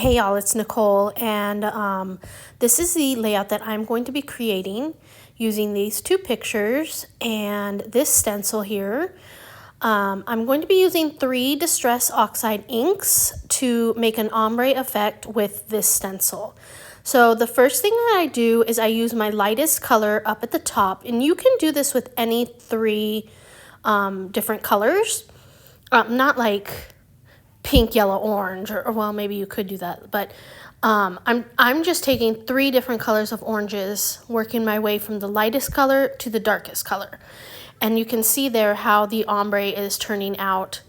Hey y'all, it's Nicole, and this is the layout that I'm going to be creating using these two pictures and this stencil here. I'm going to be using 3 Distress Oxide inks to make an ombre effect with this stencil. So the first thing that I do is I use my lightest color up at the top, and you can do this with any 3 different colors, not like pink, yellow, orange, or well, maybe you could do that, but I'm just taking 3 different colors of oranges, working my way from the lightest color to the darkest color. And you can see there how the ombre is turning out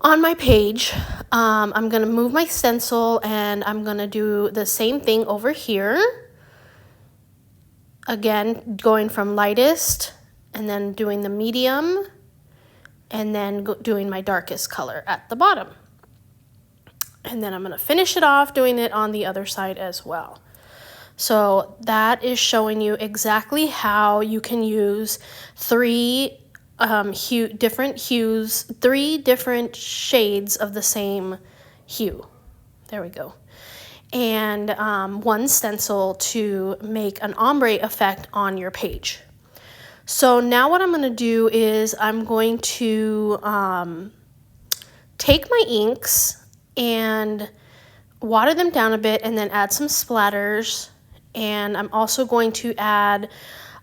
on my page. I'm going to move my stencil and I'm going to do the same thing over here. Again, going from lightest and then doing the medium and then doing my darkest color at the bottom. And then I'm going to finish it off doing it on the other side as well. So that is showing you exactly how you can use 3 different hues, 3 different shades of the same hue. There we go. And 1 stencil to make an ombre effect on your page. So now what I'm going to do is I'm going to take my inks and water them down a bit and then add some splatters. And I'm also going to add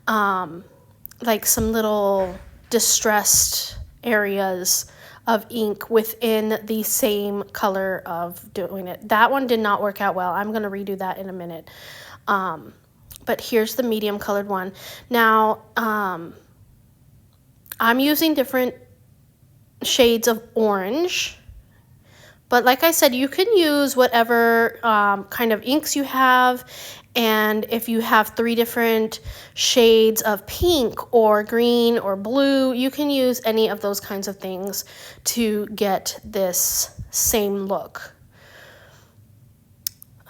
like some little distressed areas of ink within the same color of doing it. That one did not work out well. I'm going to redo that in a minute. But here's the medium colored one. Now, I'm using different shades of orange. But like I said, you can use whatever kind of inks you have. And if you have 3 different shades of pink or green or blue, you can use any of those kinds of things to get this same look.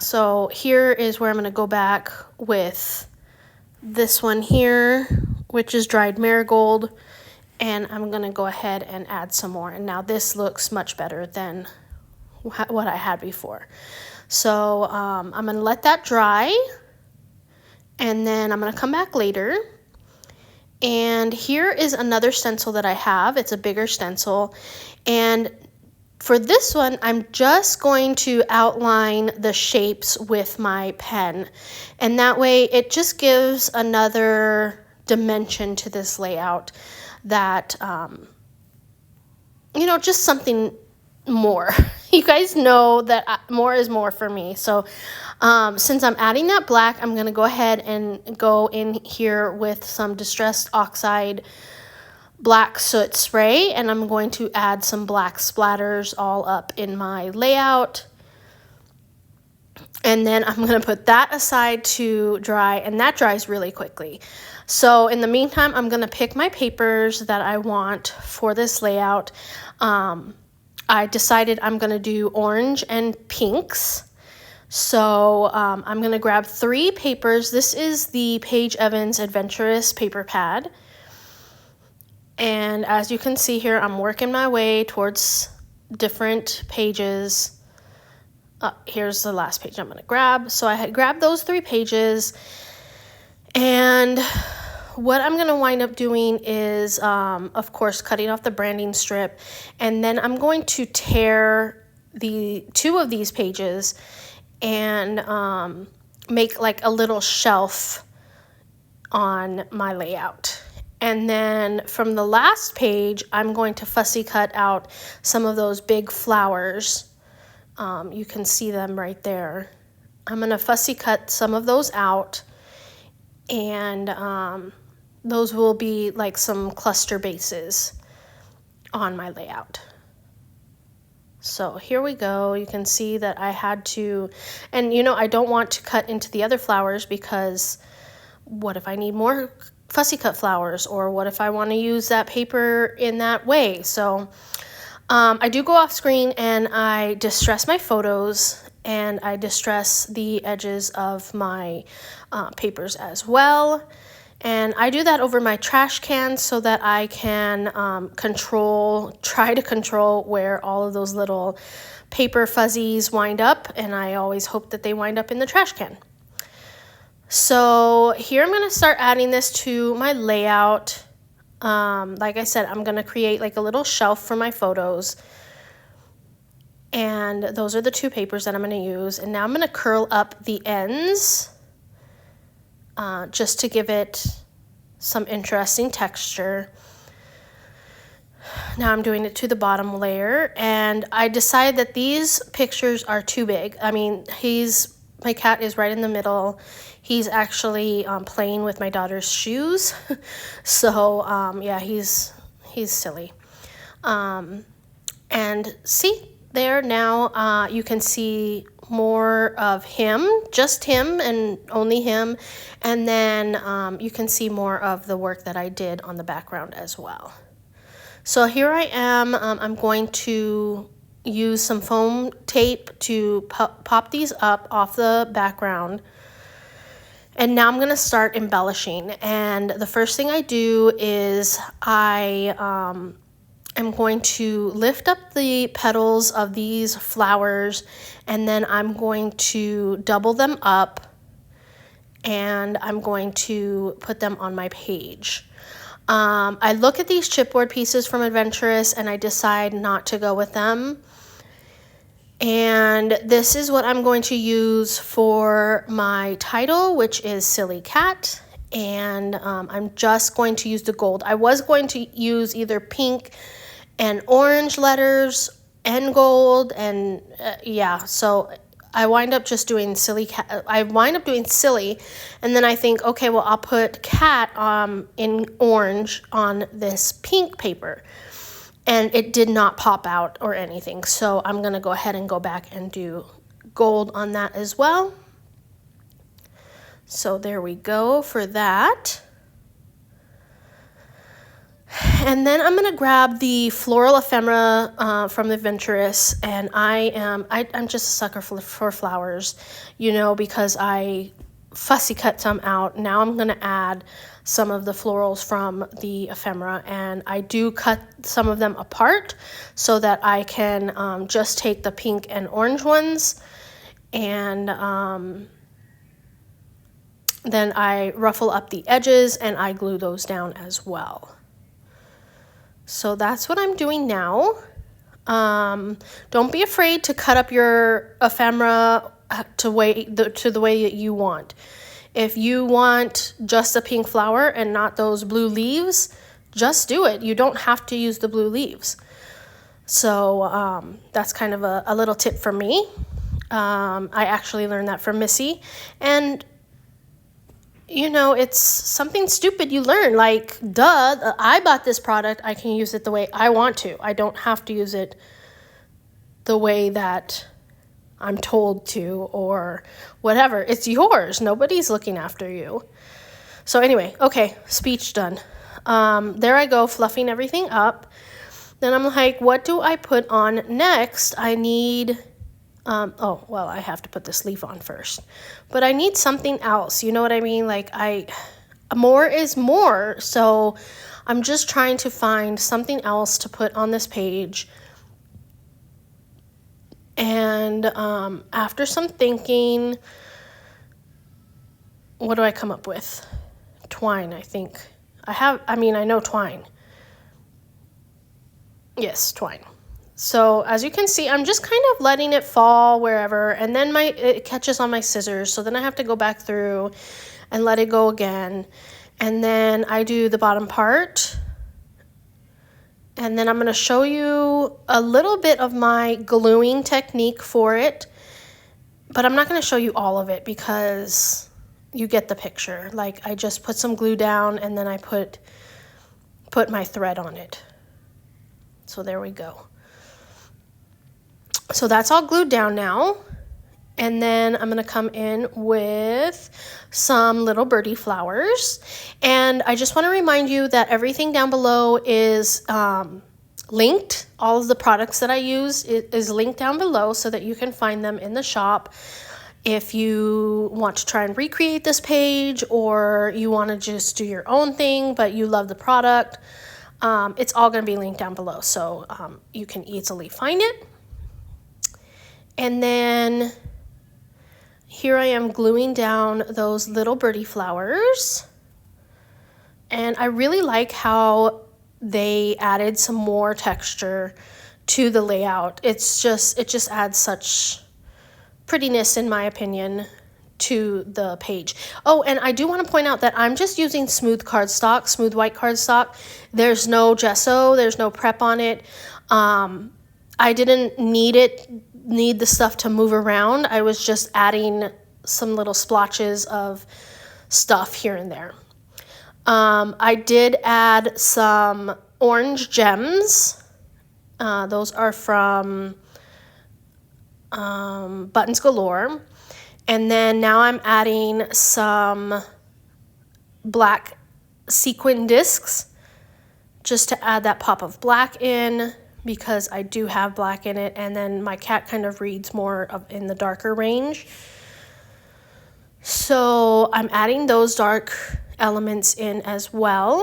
So here is where I'm going to go back with this one here, which is dried marigold. And I'm going to go ahead and add some more. And now this looks much better than what I had before. So I'm going to let that dry. And then I'm going to come back later. And here is another stencil that I have. It's a bigger stencil. And for this one, I'm just going to outline the shapes with my pen. And that way it just gives another dimension to this layout that, you know, just something more. You guys know that more is more for me. So since I'm adding that black, I'm going to go ahead and go in here with some Distressed Oxide black soot spray, and I'm going to add some black splatters all up in my layout. And then I'm going to put that aside to dry, and that dries really quickly. So in the meantime, I'm going to pick my papers that I want for this layout. I decided I'm going to do orange and pinks. So I'm going to grab 3 papers. This is the Paige Evans Adventurous paper pad. And as you can see here, I'm working my way towards different pages. Here's the last page I'm going to grab. So I had grabbed those 3 pages. And what I'm going to wind up doing is, of course, cutting off the branding strip. And then I'm going to tear the 2 of these pages and make like a little shelf on my layout. And then from the last page, I'm going to fussy cut out some of those big flowers. You can see them right there. I'm going to fussy cut some of those out. And those will be like some cluster bases on my layout. So here we go. You can see that I had to, and you know, I don't want to cut into the other flowers because what if I need more fussy cut flowers, or what if I want to use that paper in that way? So I do go off screen and I distress my photos and I distress the edges of my papers as well. And I do that over my trash can so that I can try to control where all of those little paper fuzzies wind up, and I always hope that they wind up in the trash can. So here I'm going to start adding this to my layout. Like I said, I'm going to create like a little shelf for my photos. And those are the two papers that I'm going to use. And now I'm going to curl up the ends just to give it some interesting texture. Now I'm doing it to the bottom layer, and I decided that these pictures are too big. I mean, my cat is right in the middle. He's actually playing with my daughter's shoes. So yeah, he's silly. And see there now, you can see more of him, just him and only him. And then you can see more of the work that I did on the background as well. So here I am. I'm going to use some foam tape to pop these up off the background. And now I'm going to start embellishing. And the first thing I do is I am going to lift up the petals of these flowers, and then I'm going to double them up, and I'm going to put them on my page. I look at these chipboard pieces from Adventurous and I decide not to go with them. And this is what I'm going to use for my title, which is Silly Cat. And I'm just going to use the gold. I was going to use either pink and orange letters and gold, and yeah, so I wind up just doing Silly Cat. I wind up doing Silly, and then I think, okay, well, I'll put Cat in orange on this pink paper. And it did not pop out or anything, so I'm going to go ahead and go back and do gold on that as well. So there we go for that. And then I'm going to grab the floral ephemera from Adventurous, and I'm just a sucker for flowers, you know, because I fussy cut some out. Now I'm going to add some of the florals from the ephemera, and I do cut some of them apart so that I can just take the pink and orange ones, and then I ruffle up the edges and I glue those down as well. So that's what I'm doing now. Don't be afraid to cut up your ephemera to the way that you want. If you want just a pink flower and not those blue leaves, just do it. You don't have to use the blue leaves. So that's kind of a little tip for me. I actually learned that from Missy. And, you know, it's something stupid you learn. Like, duh, I bought this product. I can use it the way I want to. I don't have to use it the way that I'm told to or whatever. It's yours. Nobody's looking after you. So anyway, okay, speech done. There I go, fluffing everything up. Then I'm like, what do I put on next? I need, oh, well, I have to put this leaf on first. But I need something else. You know what I mean? Like, more is more. So I'm just trying to find something else to put on this page. And after some thinking, what do I come up with? Twine, I think. I know twine. Yes, twine. So as you can see, I'm just kind of letting it fall wherever, and then it catches on my scissors, so then I have to go back through and let it go again. And then I do the bottom part. And then I'm going to show you a little bit of my gluing technique for it. But I'm not going to show you all of it because you get the picture. Like, I just put some glue down and then I put my thread on it. So there we go. So that's all glued down now. And then I'm going to come in with some little birdie flowers. And I just want to remind you that everything down below is linked. All of the products that I use is linked down below so that you can find them in the shop. If you want to try and recreate this page, or you want to just do your own thing, but you love the product, it's all going to be linked down below, so you can easily find it. And then here I am gluing down those little birdie flowers. And I really like how they added some more texture to the layout. It just adds such prettiness, in my opinion, to the page. Oh, and I do want to point out that I'm just using smooth cardstock, smooth white cardstock. There's no gesso, there's no prep on it. I didn't need the stuff to move around. I was just adding some little splotches of stuff here and there. I did add some orange gems. Those are from Buttons Galore. And then now I'm adding some black sequin discs just to add that pop of black in, because I do have black in it, and then my cat kind of reads more in the darker range. So I'm adding those dark elements in as well.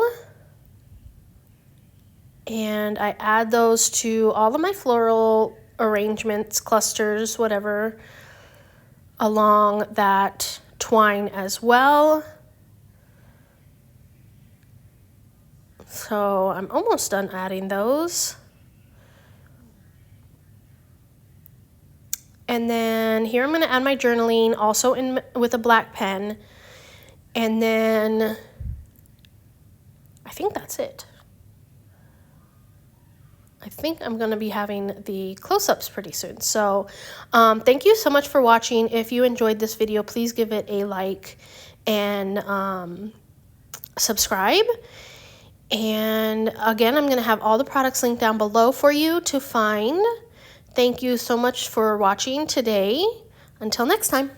And I add those to all of my floral arrangements, clusters, whatever, along that twine as well. So I'm almost done adding those. And then here I'm going to add my journaling, also with a black pen. And then I think that's it. I think I'm going to be having the close-ups pretty soon. So thank you so much for watching. If you enjoyed this video, please give it a like and subscribe. And again, I'm going to have all the products linked down below for you to find. Thank you so much for watching today. Until next time.